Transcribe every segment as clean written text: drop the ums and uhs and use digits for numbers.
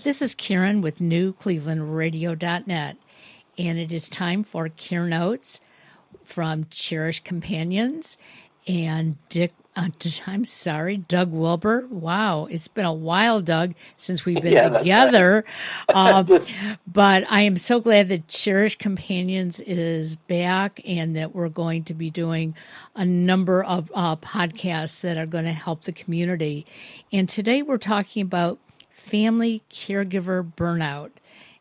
This is Karen with NewClevelandRadio.net, and it is time for Care Notes from Cheirshed Companions and Doug Wilber. Wow, it's been a while, Doug, since we've been together. But I am so glad that Cheirshed Companions is back and that we're going to be doing a number of podcasts that are going to help the community. And today we're talking about family caregiver burnout.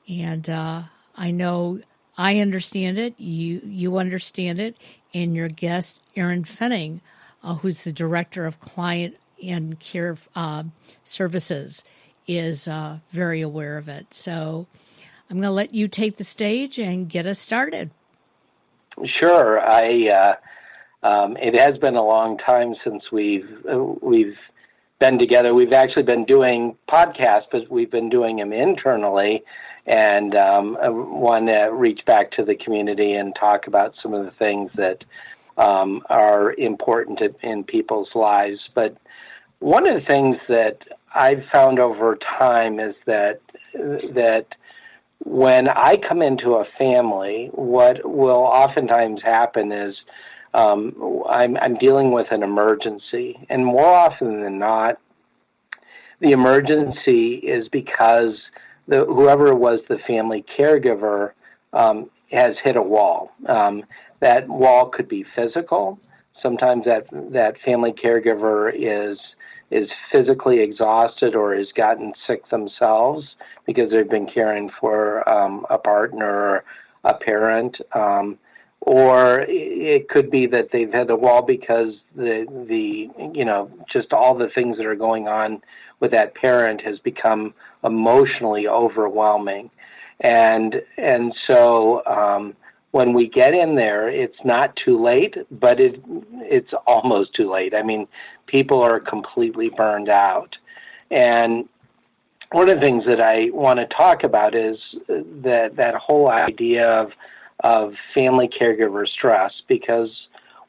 And I know I understand it, you understand it, and your guest, Erin Pfenning, who's the Director of Client and Care Services, is very aware of it. So I'm going to let you take the stage and get us started. Sure. It has been a long time since we've been together. We've actually been doing podcasts, but we've been doing them internally, and I want to reach back to the community and talk about some of the things that are important in people's lives. But one of the things that I've found over time is that when I come into a family, what will oftentimes happen is I'm dealing with an emergency, and more often than not, the emergency is because whoever was the family caregiver has hit a wall. That wall could be physical. Sometimes that family caregiver is physically exhausted or has gotten sick themselves because they've been caring for a partner or a parent. Or it could be that they've hit a wall because just all the things that are going on with that parent has become emotionally overwhelming. And so when we get in there, it's not too late, but it's almost too late. I mean, people are completely burned out. And one of the things that I want to talk about is that whole idea of family caregiver stress, because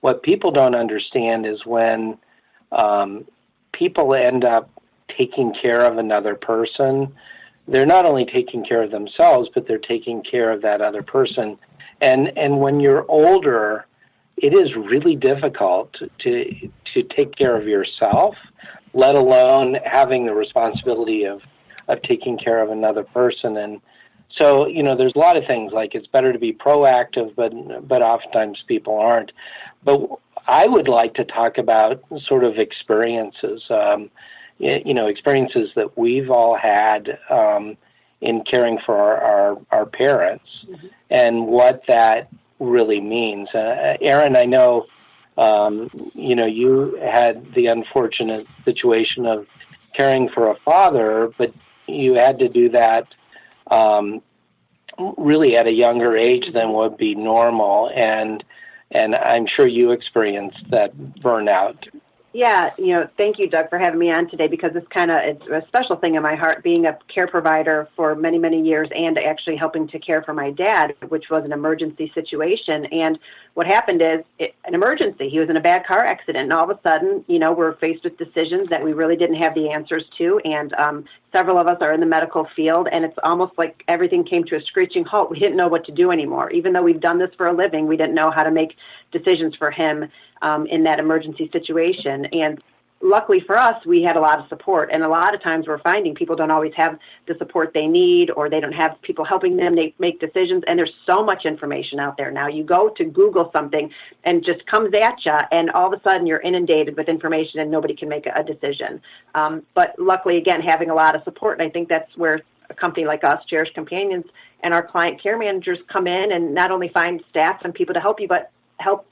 what people don't understand is when people end up taking care of another person, they're not only taking care of themselves, but they're taking care of that other person. And when you're older, it is really difficult to take care of yourself, let alone having the responsibility of taking care of another person. And so, there's a lot of things, like it's better to be proactive, but oftentimes people aren't. But I would like to talk about sort of experiences, experiences that we've all had in caring for our parents, mm-hmm. and what that really means. Erin, I know, you had the unfortunate situation of caring for a father, but you had to do that really at a younger age than would be normal, and I'm sure you experienced that burnout. Yeah, thank you, Doug, for having me on today, because it's a special thing in my heart, being a care provider for many, many years and actually helping to care for my dad, which was an emergency situation. And what happened is an emergency. He was in a bad car accident, and all of a sudden, we're faced with decisions that we really didn't have the answers to. And several of us are in the medical field, and it's almost like everything came to a screeching halt. We didn't know what to do anymore. Even though we've done this for a living, we didn't know how to make decisions for him in that emergency situation. And luckily for us, we had a lot of support. And a lot of times we're finding people don't always have the support they need, or they don't have people helping them make decisions. And there's so much information out there now. You go to Google something and just comes at you, and all of a sudden you're inundated with information and nobody can make a decision. But luckily, again, having a lot of support, and I think that's where a company like us, Cheirshed Companions, and our client care managers come in and not only find staff and people to help you, but help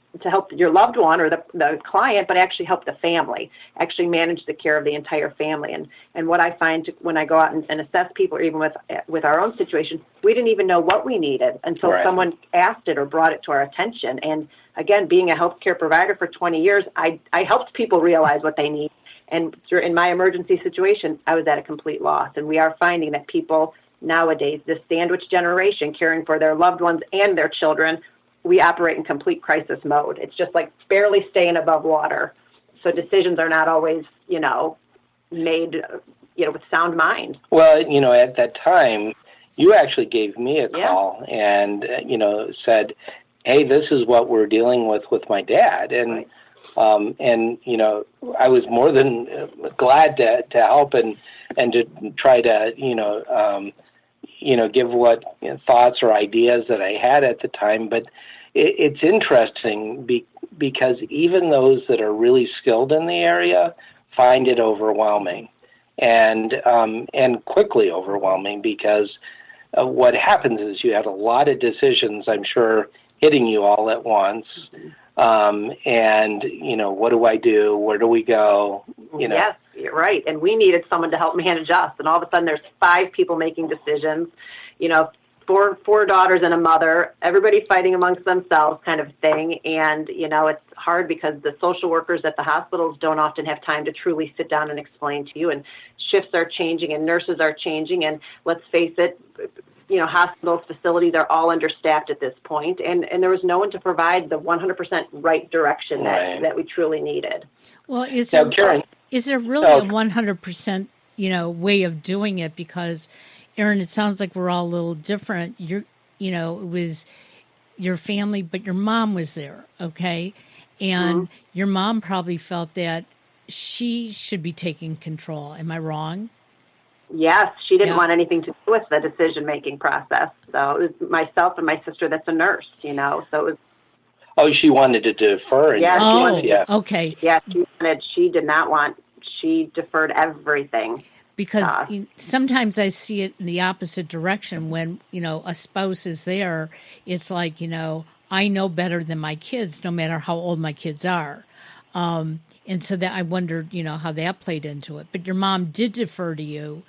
your loved one or the client, but actually help the family, actually manage the care of the entire family. And what I find when I go out and assess people, or even with our own situation, we didn't even know what we needed until right. someone asked it or brought it to our attention. And again, being a healthcare provider for 20 years, I helped people realize what they need. And in my emergency situation, I was at a complete loss. And we are finding that people nowadays, this sandwich generation, caring for their loved ones and their children, we operate in complete crisis mode. It's just like barely staying above water. So decisions are not always, made with sound mind. Well, at that time, you actually gave me a call and, said, hey, this is what we're dealing with my dad. And, I was more than glad to help and to try to, give what thoughts or ideas that I had at the time. But it's interesting because even those that are really skilled in the area find it overwhelming and quickly overwhelming because what happens is you have a lot of decisions, I'm sure, hitting you all at once. And, what do I do? Where do we go? Yes, you're right. And we needed someone to help manage us. And all of a sudden there's 5 people making decisions, four daughters and a mother, everybody fighting amongst themselves kind of thing. And, it's hard because the social workers at the hospitals don't often have time to truly sit down and explain to you. And shifts are changing and nurses are changing. And let's face it, hospitals, facilities are all understaffed at this point, and there was no one to provide the 100% right direction that we truly needed. Well, is there really a 100%, way of doing it? Because, Erin, it sounds like we're all a little different. It was your family, but your mom was there, okay? And your mom probably felt that she should be taking control. Am I wrong? Yes, she didn't want anything to do with the decision-making process. So it was myself and my sister that's a nurse, so it was... Oh, she wanted to defer. Okay. Yeah, she did not want, she deferred everything. Because sometimes I see it in the opposite direction when, a spouse is there. It's like, I know better than my kids, no matter how old my kids are. And so that I wondered, how that played into it. But your mom did defer to you.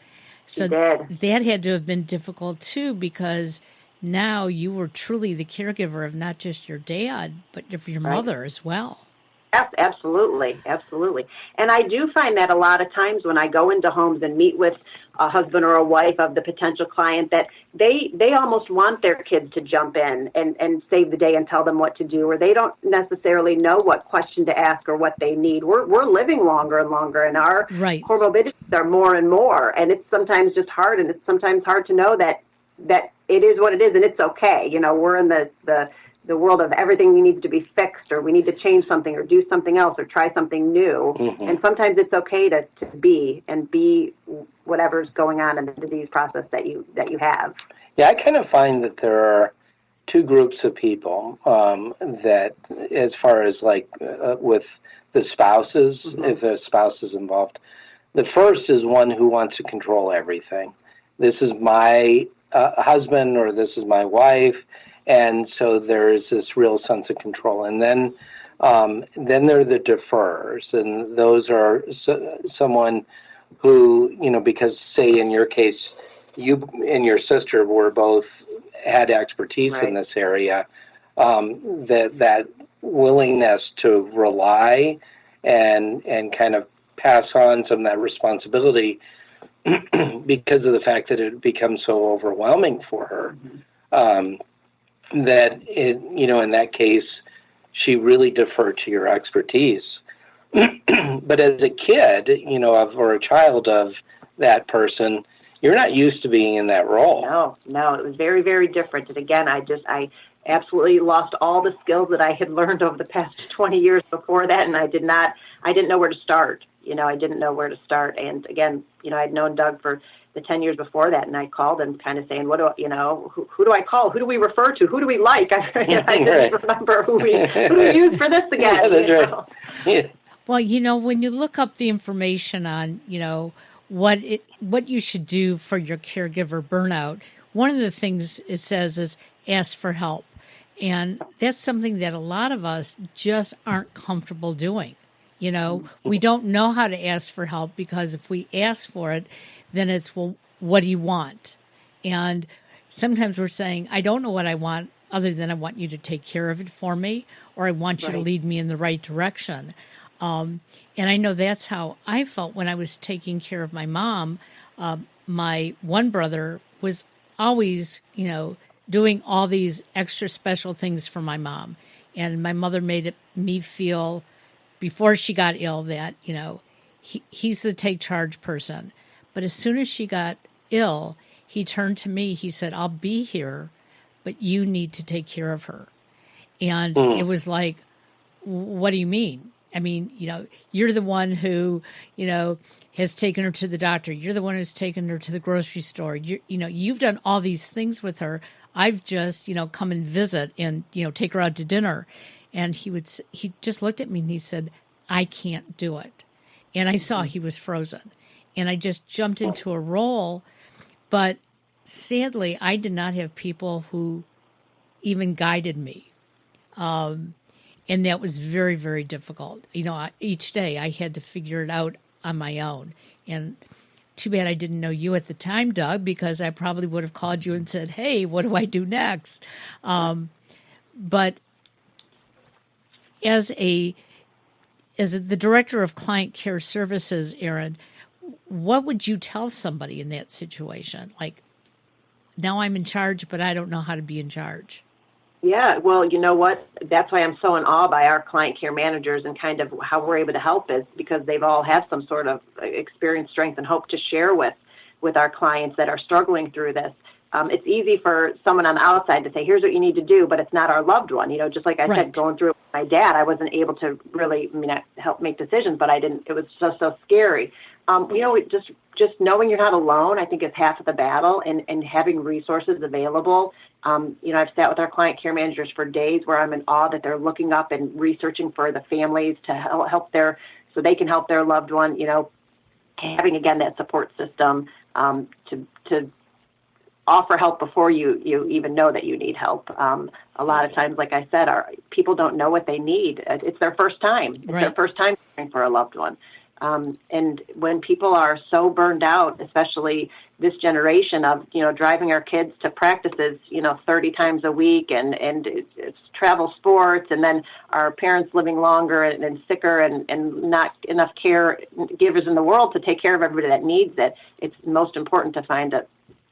So that had to have been difficult, too, because now you were truly the caregiver of not just your dad, but of your mother as well. Yes, absolutely. Absolutely. And I do find that a lot of times when I go into homes and meet with a husband or a wife of the potential client that they almost want their kids to jump in and save the day and tell them what to do, or they don't necessarily know what question to ask or what they need. We're living longer and longer, and our comorbidities are more and more, and it's sometimes just hard, and it's sometimes hard to know that it is what it is, and it's okay. We're in the world of everything needs to be fixed, or we need to change something or do something else or try something new. And sometimes it's okay to be whatever's going on in the disease process that you have. Yeah, I kind of find that there are 2 groups of people that, as far as with the spouses, if a spouse is involved, the first is one who wants to control everything. This is my husband, or this is my wife. And so there is this real sense of control. And then there are the deferrers, and those are someone who, because, say, in your case, you and your sister were both had expertise in this area, that willingness to rely and kind of pass on some of that responsibility because of the fact that it becomes so overwhelming for her. That in that case, she really deferred to your expertise. But as a kid, or a child of that person, you're not used to being in that role. No, it was very, very different. And again, I absolutely lost all the skills that I had learned over the past 20 years before that, and I didn't know where to start. I didn't know where to start. And again, I'd known Doug for the 10 years before that, and I called him kind of saying, who do I call? Who do we refer to? Who do we like? I didn't remember who we used for this again. Yeah, that's right. Yeah. Well, when you look up the information on, what you should do for your caregiver burnout, one of the things it says is ask for help. And that's something that a lot of us just aren't comfortable doing. We don't know how to ask for help, because if we ask for it, then it's, well, what do you want? And sometimes we're saying, I don't know what I want, other than I want you to take care of it for me, or I want you to lead me in the right direction. And I know that's how I felt when I was taking care of my mom. My one brother was always, doing all these extra special things for my mom. And my mother made me feel, before she got ill, that, he's the take charge person. But as soon as she got ill, he turned to me. He said, I'll be here, but you need to take care of her. And it was like, what do you mean? I mean, you're the one who, has taken her to the doctor. You're the one who's taken her to the grocery store. You've done all these things with her. I've just, come and visit and, take her out to dinner. And he just looked at me and he said, I can't do it. And I saw he was frozen. And I just jumped into a role. But sadly, I did not have people who even guided me. And that was very, very difficult. Each day I had to figure it out on my own. And too bad I didn't know you at the time, Doug, because I probably would have called you and said, hey, what do I do next? But as the director of client care services, Erin, what would you tell somebody in that situation? Like, now I'm in charge, but I don't know how to be in charge. Yeah, well, you know what? That's why I'm so in awe by our client care managers and kind of how we're able to help is because they've all have some sort of experience, strength, and hope to share with our clients that are struggling through this. It's easy for someone on the outside to say, here's what you need to do, but it's not our loved one. Just like I said, going through it with my dad, I wasn't able to really, help make decisions, but it was so scary. Just knowing you're not alone, I think is half of the battle, and having resources available. I've sat with our client care managers for days where I'm in awe that they're looking up and researching for the families to help so they can help their loved one, having, again, that support system to offer help before you even know that you need help. A lot of times, like I said, people don't know what they need. It's their first time. It's their first time caring for a loved one. And when people are so burned out, especially this generation of, driving our kids to practices, 30 times a week and it's travel sports, and then our parents living longer and sicker and not enough care givers in the world to take care of everybody that needs it, it's most important to find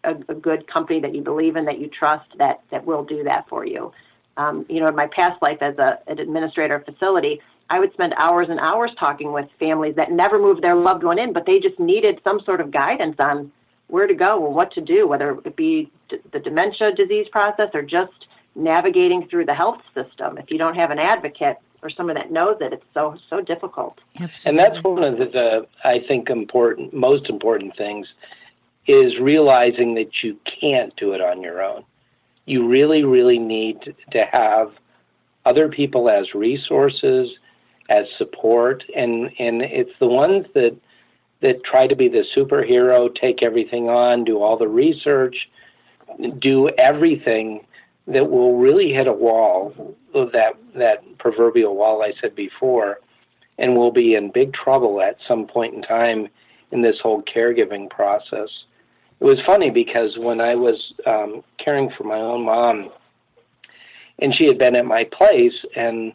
a good company that you believe in, that you trust, that will do that for you. In my past life as an administrator of facility, I would spend hours and hours talking with families that never moved their loved one in, but they just needed some sort of guidance on where to go and what to do, whether it be the dementia disease process or just navigating through the health system. If you don't have an advocate or someone that knows it, it's so difficult. Absolutely. And that's one of the I think, most important things is realizing that you can't do it on your own. You really, really need to have other people as resources, as support, and it's the ones that try to be the superhero, take everything on, do all the research, do everything that will really hit a wall, that proverbial wall I said before, and will be in big trouble at some point in time in this whole caregiving process. It was funny because when I was caring for my own mom, and she had been at my place, and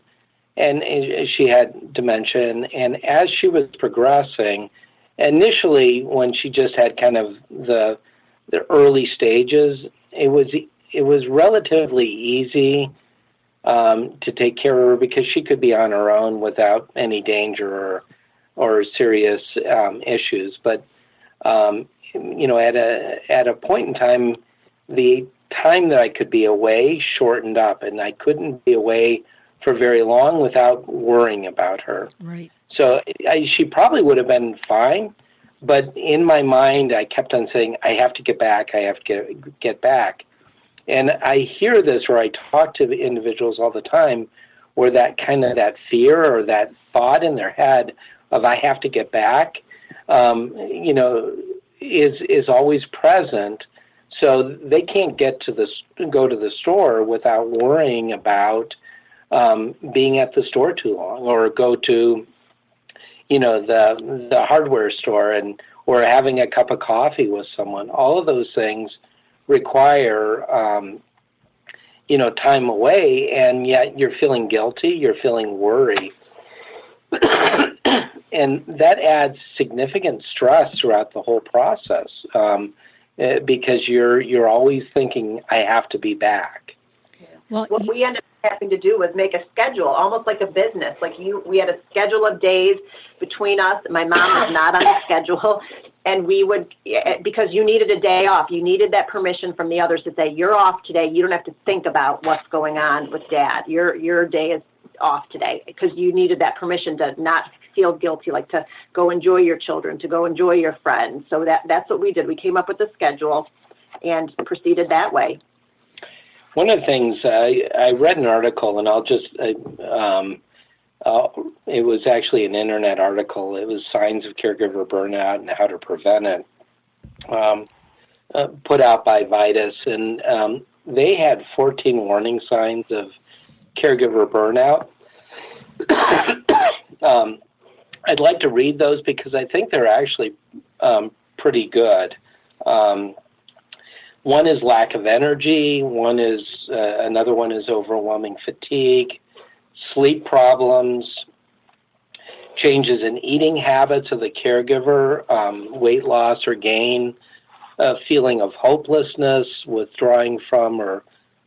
she had dementia, and as she was progressing, initially when she just had kind of the early stages, it was relatively easy to take care of her because she could be on her own without any danger or serious issues. But at a point in time, the time that I could be away shortened up, and I couldn't be away for very long without worrying about her. Right. So she probably would have been fine, but in my mind, I kept on saying, I have to get back, I have to get back. And I hear this, or I talk to individuals all the time, where that fear or that thought in their head of I have to get back, is always present. So they can't go to the store without worrying about being at the store too long, or go to, the hardware store or having a cup of coffee with someone. All of those things require, time away, and yet you're feeling guilty, you're feeling worry. And that adds significant stress throughout the whole process, because you're always thinking, I have to be back. Well, what we ended up having to do was make a schedule, almost like a business. We had a schedule of days between us. My mom was not on the schedule, And we would, because you needed a day off, you needed that permission from the others to say, you're off today. You don't have to think about what's going on with Dad. Your day is off today, because you needed that permission to not feel guilty, like to go enjoy your children, to go enjoy your friends. So that's what we did. We came up with a schedule and proceeded that way. One of the things, I read an article, and I'll just, it was actually an internet article. It was Signs of Caregiver Burnout and How to Prevent It, put out by Vitus. And they had 14 warning signs of caregiver burnout. I'd like to read those because I think they're actually pretty good. One is lack of energy. Another one is overwhelming fatigue, sleep problems, changes in eating habits of the caregiver, weight loss or gain, a feeling of hopelessness, withdrawing from or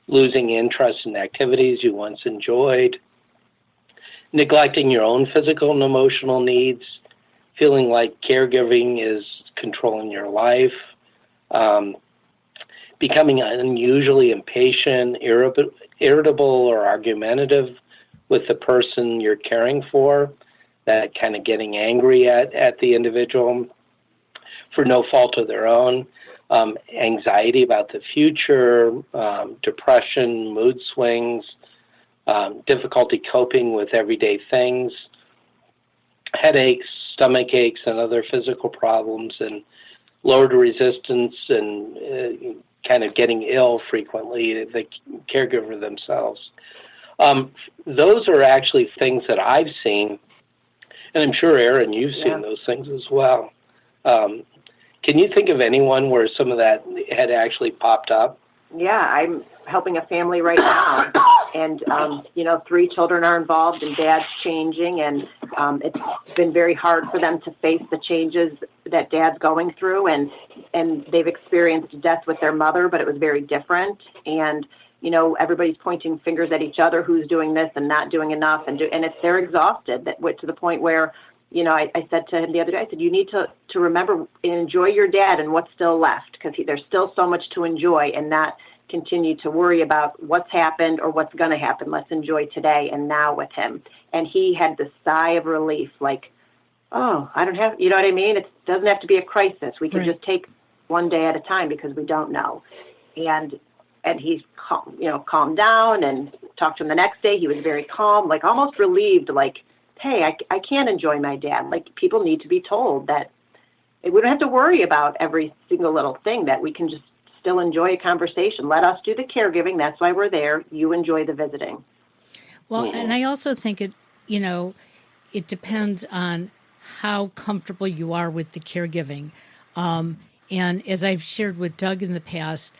losing interest in activities you once enjoyed, neglecting your own physical and emotional needs, feeling like caregiving is controlling your life, becoming unusually impatient, irritable, or argumentative with the person you're caring for, that kind of getting angry at the individual for no fault of their own, anxiety about the future, depression, mood swings, difficulty coping with everyday things, headaches, stomach aches, and other physical problems, and lowered resistance and kind of getting ill frequently, the caregiver themselves. Those are actually things that I've seen, and I'm sure, Erin, you've seen those things as well. Can you think of anyone where some of that had actually popped up? Yeah, I'm helping a family right now, and 3 children are involved, and Dad's changing, and it's been very hard for them to face the changes that Dad's going through, and they've experienced death with their mother, but it was very different, and everybody's pointing fingers at each other, who's doing this and not doing enough, and they're exhausted, to the point where, I said to him the other day, I said, you need to remember and enjoy your dad and what's still left, because there's still so much to enjoy, and not continue to worry about what's happened or what's going to happen. Let's enjoy today and now with him. And he had this sigh of relief, like, oh, I don't have, you know what I mean? It doesn't have to be a crisis. We can just take one day at a time, because we don't know. And he's calmed down, and talked to him the next day. He was very calm, like almost relieved, like, hey, I can enjoy my dad. Like, people need to be told that we don't have to worry about every single little thing, that we can just still enjoy a conversation. Let us do the caregiving. That's why we're there. You enjoy the visiting. Well, and I also think it depends on how comfortable you are with the caregiving. And as I've shared with Doug in the past,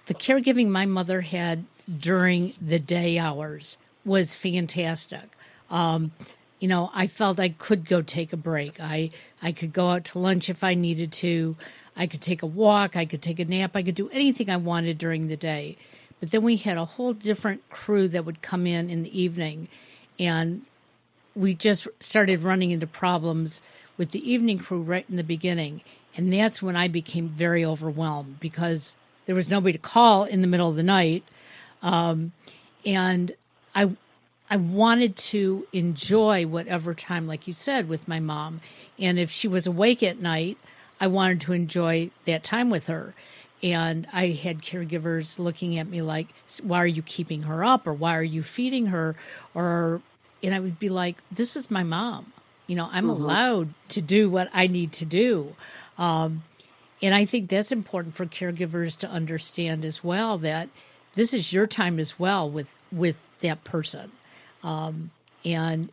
the caregiving my mother had during the day hours was fantastic. I felt I could go take a break. I could go out to lunch if I needed to. I could take a walk. I could take a nap. I could do anything I wanted during the day. But then we had a whole different crew that would come in the evening, and we just started running into problems with the evening crew right in the beginning. And that's when I became very overwhelmed, because there was nobody to call in the middle of the night. And I wanted to enjoy whatever time, like you said, with my mom. And if she was awake at night, I wanted to enjoy that time with her. And I had caregivers looking at me like, why are you keeping her up? Or why are you feeding her? And I would be like, this is my mom. I'm allowed to do what I need to do. And I think that's important for caregivers to understand as well, that this is your time as well with that person. And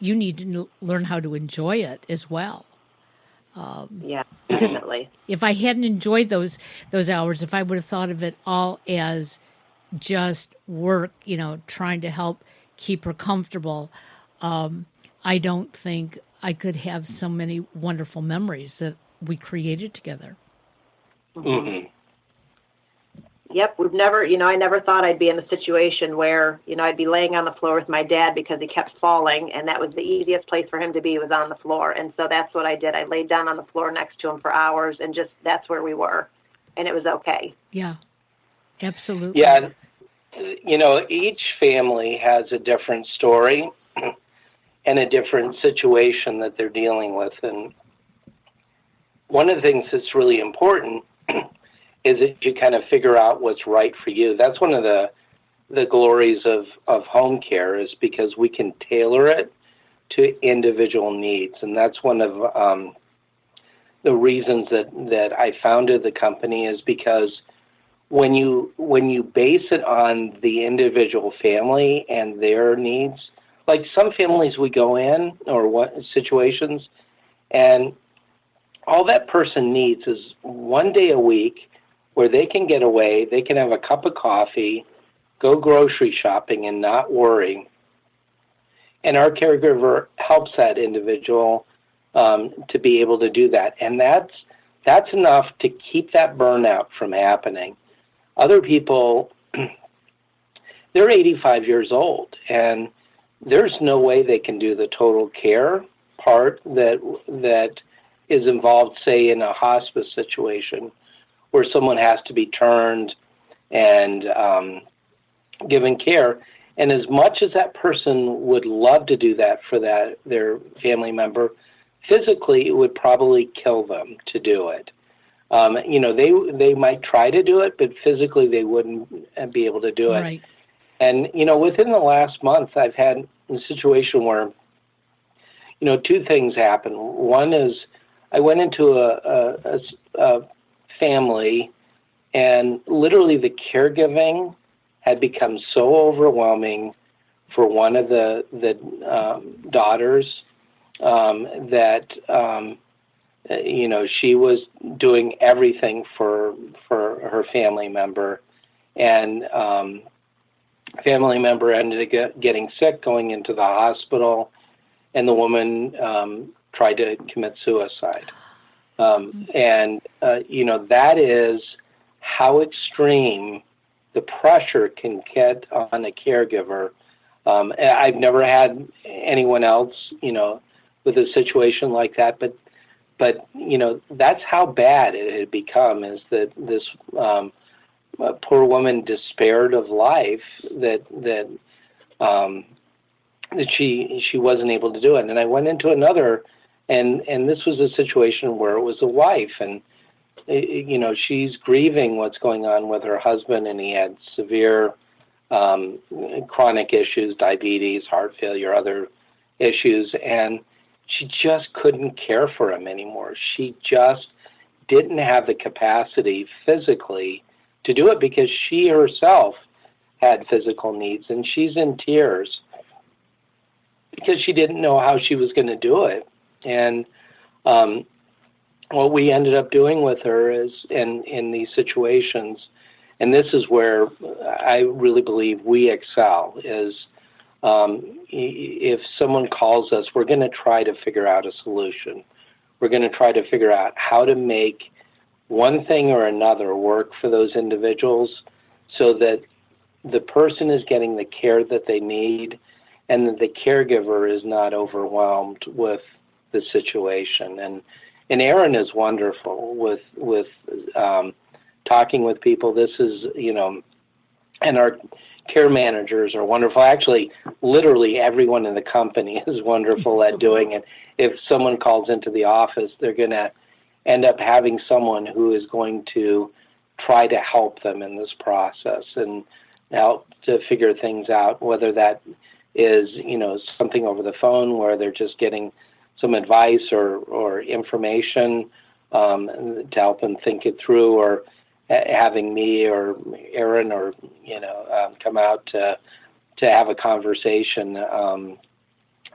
you need to learn how to enjoy it as well. Definitely. If I hadn't enjoyed those hours, if I would have thought of it all as just work, trying to help keep her comfortable, I don't think I could have so many wonderful memories that we created together. Mm-hmm. Yep, we've never, I never thought I'd be in a situation where, I'd be laying on the floor with my dad because he kept falling, and that was the easiest place for him to be, was on the floor. And so that's what I did. I laid down on the floor next to him for hours, and just that's where we were, and it was okay. Yeah, absolutely. Yeah, each family has a different story and a different situation that they're dealing with. And one of the things that's really important is that you kind of figure out what's right for you. That's one of the glories of home care, is because we can tailor it to individual needs. And that's one of the reasons that I founded the company, is because when you base it on the individual family and their needs, like some families we go in, or what situations, and all that person needs is one day a week where they can get away, they can have a cup of coffee, go grocery shopping and not worry. And our caregiver helps that individual to be able to do that. And that's enough to keep that burnout from happening. Other people, they're 85 years old, and there's no way they can do the total care part that is involved, say, in a hospice situation, where someone has to be turned and given care. And as much as that person would love to do that for their family member, physically it would probably kill them to do it. They might try to do it, but physically they wouldn't be able to do it. Right. And, within the last month, I've had a situation where, two things happened. One is I went into a family, and literally the caregiving had become so overwhelming for one of the daughters that she was doing everything for her family member, and family member ended up getting sick, going into the hospital, and the woman tried to commit suicide. That is how extreme the pressure can get on a caregiver. I've never had anyone else, with a situation like that, but that's how bad it had become, is that this poor woman despaired of life, that she wasn't able to do it. And I went into another, and this was a situation where it was a wife, and she's grieving what's going on with her husband, and he had severe chronic issues, diabetes, heart failure, other issues, and she just couldn't care for him anymore. She just didn't have the capacity physically to do it, because she herself had physical needs, and she's in tears because she didn't know how she was going to do it. And what we ended up doing with her is, in these situations, and this is where I really believe we excel, is if someone calls us, we're going to try to figure out a solution. We're going to try to figure out how to make one thing or another work for those individuals, so that the person is getting the care that they need, and that the caregiver is not overwhelmed with the situation. And Erin is wonderful with talking with people. This is, and our care managers are wonderful. Actually, literally everyone in the company is wonderful at doing it. If someone calls into the office, they're going to end up having someone who is going to try to help them in this process and help to figure things out, whether that is, something over the phone where they're just getting some advice or information to help them think it through, or having me or Erin or come out to have a conversation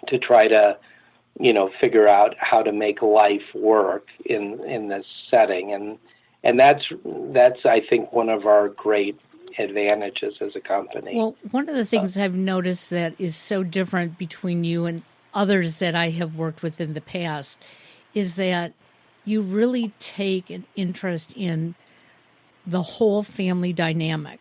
to try to figure out how to make life work in this setting, and that's I think one of our great advantages as a company. Well, one of the things I've noticed that is so different between you and others that I have worked with in the past is that you really take an interest in the whole family dynamic.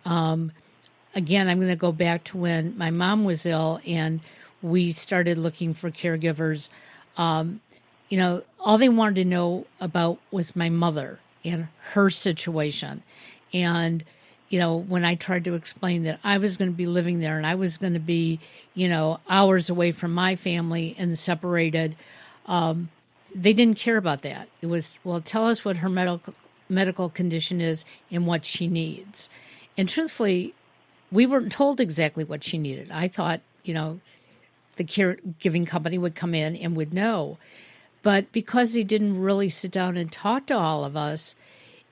Again, I'm going to go back to when my mom was ill and we started looking for caregivers. All they wanted to know about was my mother and her situation. And, when I tried to explain that I was going to be living there and I was going to be, hours away from my family and separated, they didn't care about that. It was, well, tell us what her medical condition is and what she needs. And truthfully, we weren't told exactly what she needed. I thought, the caregiving company would come in and would know. But because they didn't really sit down and talk to all of us,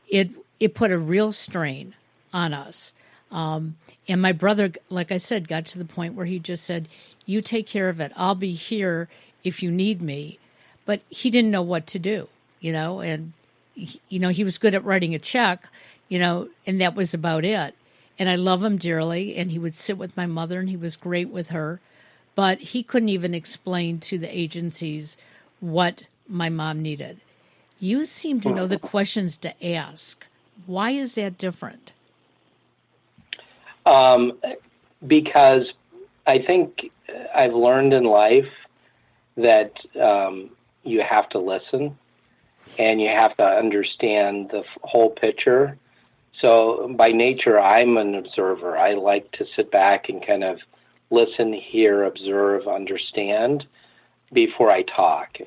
it put a real strain on us. And my brother, like I said, got to the point where he just said, you take care of it. I'll be here if you need me. But he didn't know what to do, and, he was good at writing a check, and that was about it. And I love him dearly, and he would sit with my mother, and he was great with her. But he couldn't even explain to the agencies what my mom needed. You seem to know the questions to ask. Why is that different? Because I think I've learned in life that you have to listen and you have to understand the whole picture. So by nature, I'm an observer. I like to sit back and kind of listen, hear, observe, understand before I talk. Is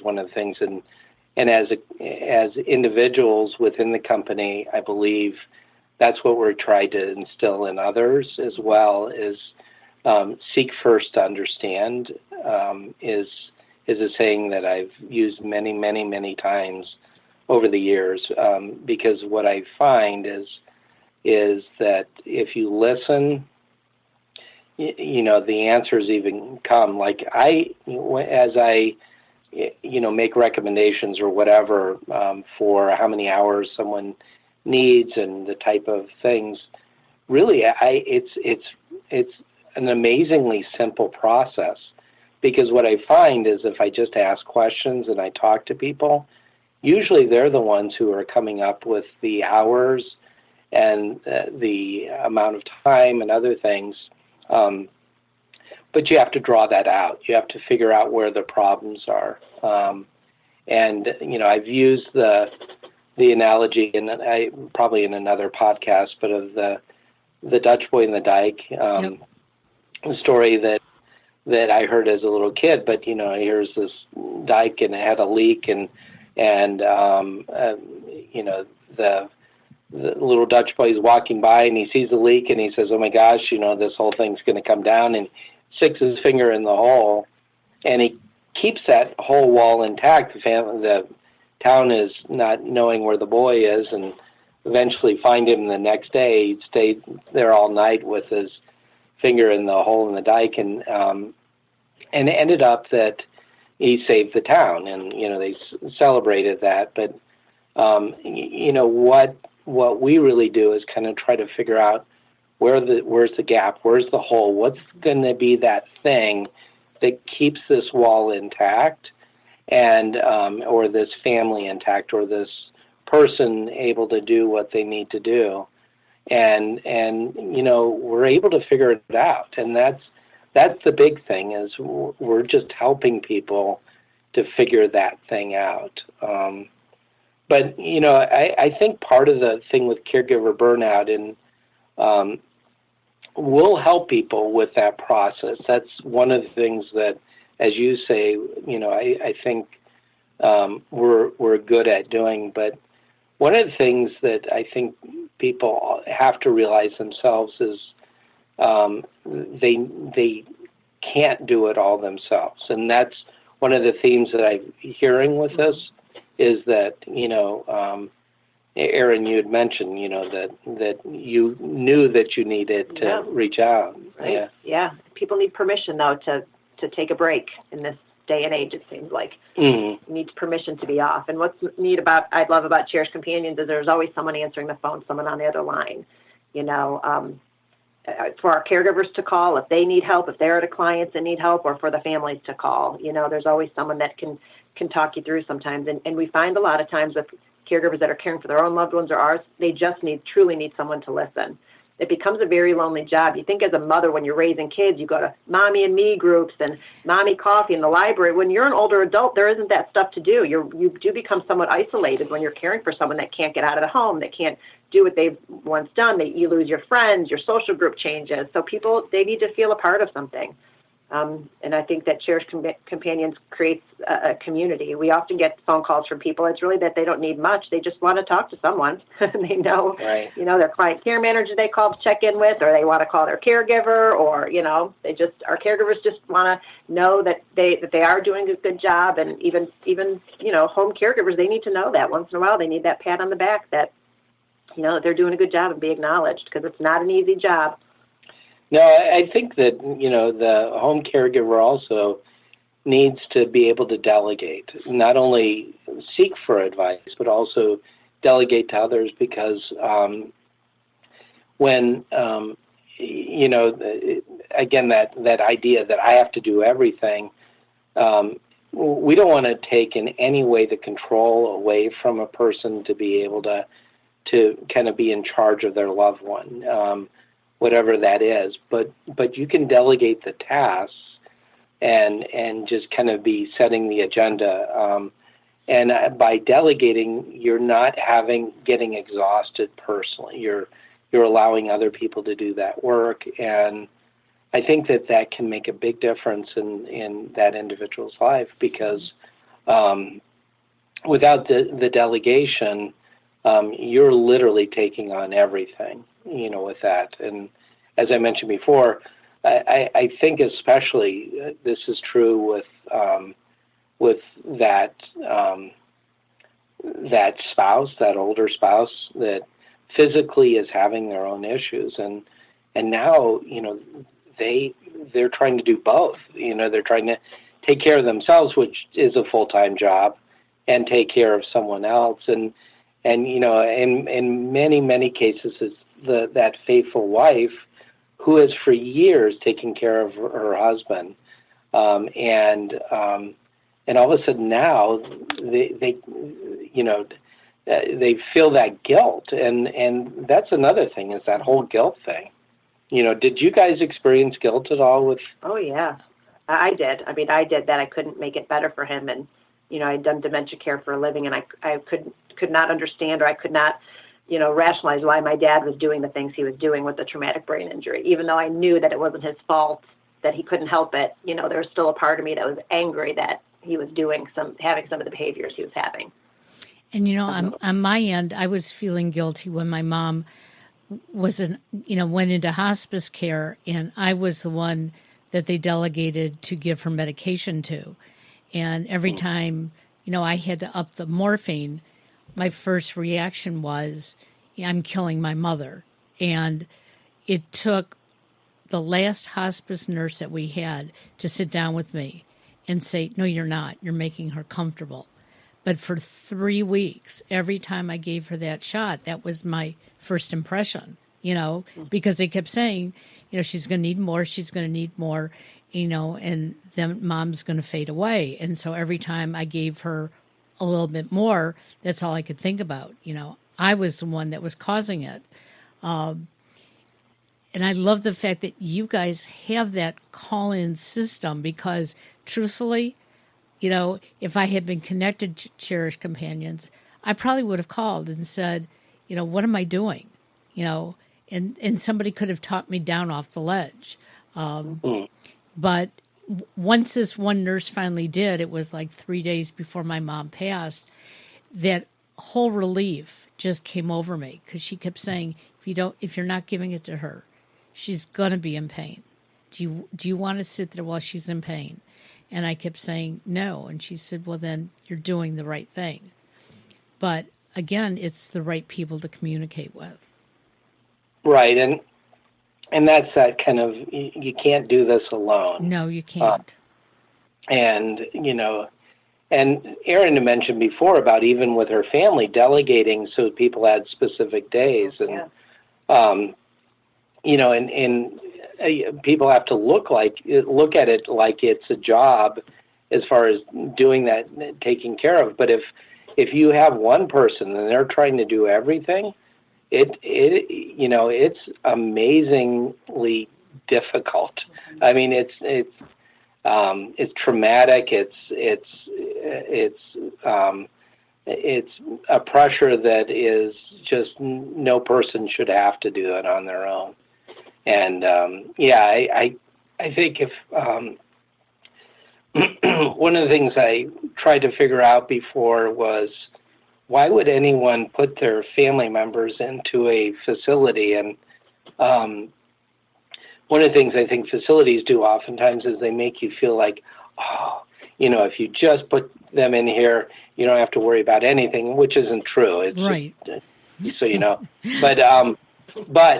one of the things. And as individuals within the company, I believe that's what we're trying to instill in others as well. Is seek first to understand. Is a saying that I've used many, many, many times over the years, because what I find is that if you listen, the answers even come. Like as I make recommendations or whatever for how many hours someone needs and the type of things. Really, it's an amazingly simple process, because what I find is if I just ask questions and I talk to people, usually they're the ones who are coming up with the hours and the amount of time and other things. But you have to draw that out. You have to figure out where the problems are. And I've used the analogy, and I probably in another podcast, but of the Dutch boy in the dike, story that I heard as a little kid. But here's this dike and it had a leak, and the little Dutch boy is walking by and he sees the leak and he says, "Oh my gosh, this whole thing's going to come down," and sticks his finger in the hole, and he keeps that whole wall intact. The town is not knowing where the boy is, and eventually find him the next day. He stayed there all night with his finger in the hole in the dike, and it ended up that he saved the town, and they celebrated that. But what we really do is kind of try to figure out where's the gap, where's the hole, what's going to be that thing that keeps this wall intact, and or this family intact, or this person able to do what they need to do, and we're able to figure it out, and that's the big thing, is we're just helping people to figure that thing out. But I think part of the thing with caregiver burnout, and we'll help people with that process. That's one of the things that, as you say, I think we're good at doing. But one of the things that I think people have to realize themselves is they can't do it all themselves, and that's one of the themes that I'm hearing with this. Is that Erin, you had mentioned that you knew that you needed to reach out. Right. Yeah. People need permission though to take a break in this day and age. It seems like needs permission to be off. And what's neat I love about Cherished Companions is there's always someone answering the phone, someone on the other line. For our caregivers to call if they need help, if they're at a client that need help, or for the families to call. There's always someone that can talk you through sometimes. And we find a lot of times with caregivers that are caring for their own loved ones or ours, they just truly need someone to listen. It becomes a very lonely job. You think as a mother, when you're raising kids, you go to mommy and me groups and mommy coffee in the library. When you're an older adult, there isn't that stuff to do. You do become somewhat isolated when you're caring for someone that can't get out of the home, that can't do what they've once done. You lose your friends, your social group changes. So people, they need to feel a part of something. And I think that Cherished Companions creates a community. We often get phone calls from people. It's really that they don't need much. They just want to talk to someone. They know, right. Their client care manager they call to check in with, or they want to call their caregiver, or, our caregivers just want to know that they are doing a good job. And even home caregivers, they need to know that once in a while. They need that pat on the back that, they're doing a good job and be acknowledged, because it's not an easy job. No, I think that, the home caregiver also needs to be able to delegate, not only seek for advice, but also delegate to others, because when, again, that idea that I have to do everything, we don't want to take in any way the control away from a person to be able to kind of be in charge of their loved one. Whatever that is, but you can delegate the tasks and just kind of be setting the agenda. And by delegating, you're not getting exhausted personally. You're allowing other people to do that work, and I think that can make a big difference in that individual's life, because without the delegation, you're literally taking on everything. With that. And as I mentioned before, I think especially this is true with that spouse, that older spouse that physically is having their own issues, and now they're trying to do both. They're trying to take care of themselves, which is a full-time job, and take care of someone else, and in many cases it's that faithful wife who has for years taken care of her husband, and all of a sudden now they feel that guilt, and that's another thing, is that whole guilt thing. Did you guys experience guilt at all with? Oh yeah, I did. I mean, I did that. I couldn't make it better for him, and I'd done dementia care for a living, and I could not understand, or I could not rationalize why my dad was doing the things he was doing with the traumatic brain injury, even though I knew that it wasn't his fault, that he couldn't help it. There was still a part of me that was angry that he was having some of the behaviors he was having. And, on my end, I was feeling guilty when my mom went into hospice care, and I was the one that they delegated to give her medication to. And every time, I had to up the morphine, my first reaction was, I'm killing my mother. And it took the last hospice nurse that we had to sit down with me and say, no, you're not. You're making her comfortable. But for 3 weeks, every time I gave her that shot, that was my first impression, because they kept saying, she's going to need more, and then mom's going to fade away. And so every time I gave her a little bit more, that's all I could think about. I was the one that was causing it. And I love the fact that you guys have that call-in system, because truthfully, if I had been connected to Cherished Companions, I probably would have called and said, what am I doing? And somebody could have talked me down off the ledge. But once this one nurse finally did, it was like 3 days before my mom passed, that whole relief just came over me, because she kept saying, if you're not giving it to her, she's going to be in pain. Do you want to sit there while she's in pain? And I kept saying no. And she said, well, then you're doing the right thing. But again, it's the right people to communicate with. Right. And that's that kind of, you can't do this alone. No, you can't. And Erin mentioned before about even with her family delegating so people had specific days. And, and people have to look at it like it's a job as far as doing that, taking care of. But if you have one person and they're trying to do everything, it's amazingly difficult. I mean, it's traumatic. It's a pressure that is just no person should have to do it on their own. And I think if one of the things I tried to figure out before was, why would anyone put their family members into a facility? And one of the things I think facilities do oftentimes is they make you feel like, if you just put them in here, you don't have to worry about anything, which isn't true. It's right. Just, so you know. But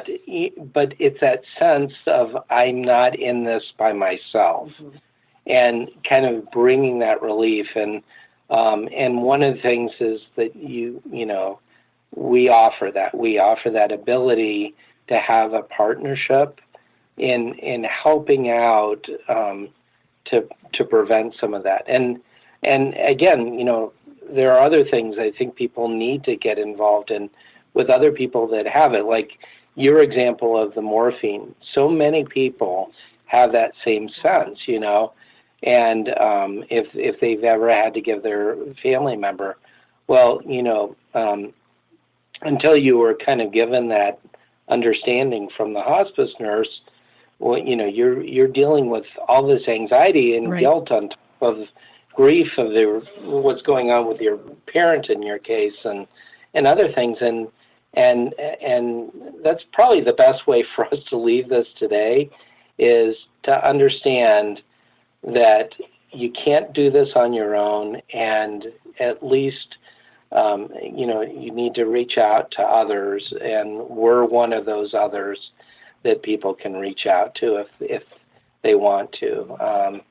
it's that sense of, I'm not in this by myself, and kind of bringing that relief. And one of the things is that we offer that ability to have a partnership in helping out to prevent some of that. And again, there are other things I think people need to get involved in with other people that have it, like your example of the morphine. So many people have that same sense, and if they've ever had to give their family member, well, until you were kind of given that understanding from the hospice nurse, well, you're dealing with all this anxiety and right. guilt on top of grief of what's going on with your parent in your case, and other things, and that's probably the best way for us to leave this today, is to understand that you can't do this on your own, and at least you need to reach out to others, and we're one of those others that people can reach out to if they want to.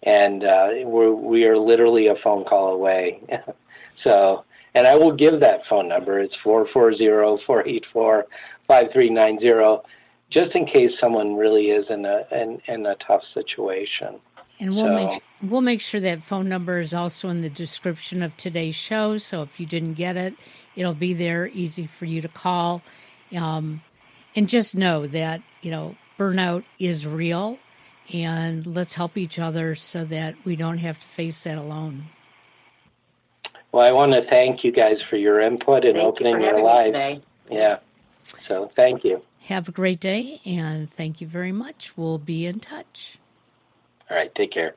We are literally a phone call away. So, and I will give that phone number. It's 440-484-5390, just in case someone really is in a tough situation. And we'll make sure that phone number is also in the description of today's show. So if you didn't get it, it'll be there, easy for you to call. And just know that, burnout is real, and let's help each other so that we don't have to face that alone. Well, I want to thank you guys for your input and opening your lives. Yeah. So thank you. Have a great day, and thank you very much. We'll be in touch. All right. Take care.